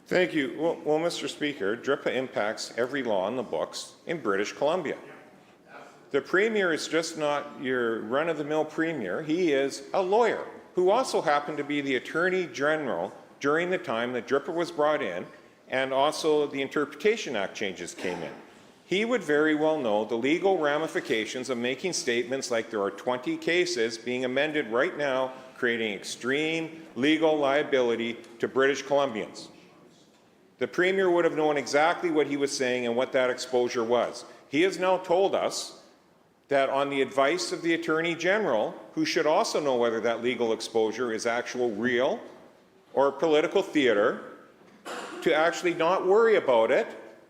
Thank you. Well, Mr. Speaker, DRIPA impacts every law in the books in British Columbia. The Premier is just not your run-of-the-mill Premier. He is a lawyer who also happened to be the Attorney General during the time that DRIPA was brought in and also the Interpretation Act changes came in. He would very well know the legal ramifications of making statements like there are 20 cases being amended right now, creating extreme legal liability to British Columbians. The Premier would have known exactly what he was saying and what that exposure was. He has now told us that on the advice of the Attorney General, who should also know whether that legal exposure is actual real or political theatre, to actually not worry about it.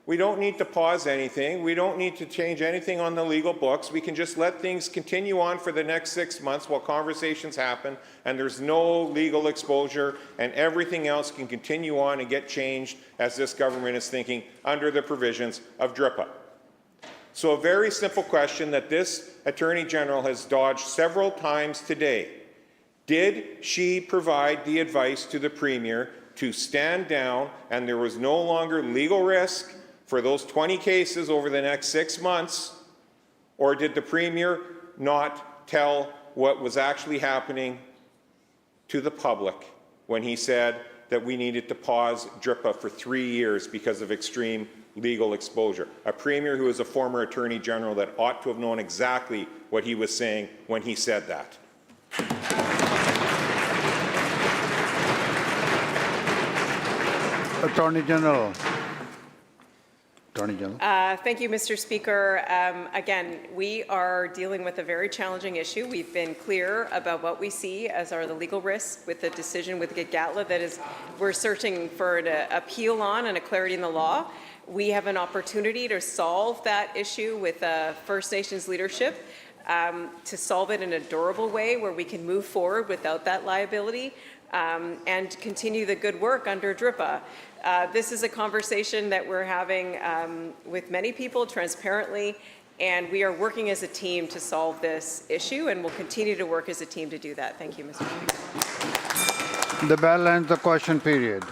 We don't need to pause anything. We don't need to change anything on the legal books. We can just let things continue on for the next 6 months while conversations happen and there's no legal exposure and everything else can continue on and get changed as this government is thinking under the provisions of DRIPA. So a very simple question that this Attorney General has dodged several times today. Did she provide the advice to the Premier to stand down and there was no longer legal risk for those 20 cases over the next 6 months, or did the Premier not tell what was actually happening to the public when he said that we needed to pause DRIPA for 3 years because of extreme legal exposure? A Premier who is a former Attorney General that ought to have known exactly what he was saying when he said that. Attorney General. Thank you, Mr. Speaker. Again, we are dealing with a very challenging issue. We've been clear about what we see as are the legal risks with the decision with Gatla that is we're searching for an appeal on and a clarity in the law. We have an opportunity to solve that issue with First Nations leadership, to solve it in a durable way where we can move forward without that liability and continue the good work under DRIPA. This is a conversation that we're having with many people transparently, and we are working as a team to solve this issue, and we'll continue to work as a team to do that. Thank you, Mr. Speaker. The bell ends the question period.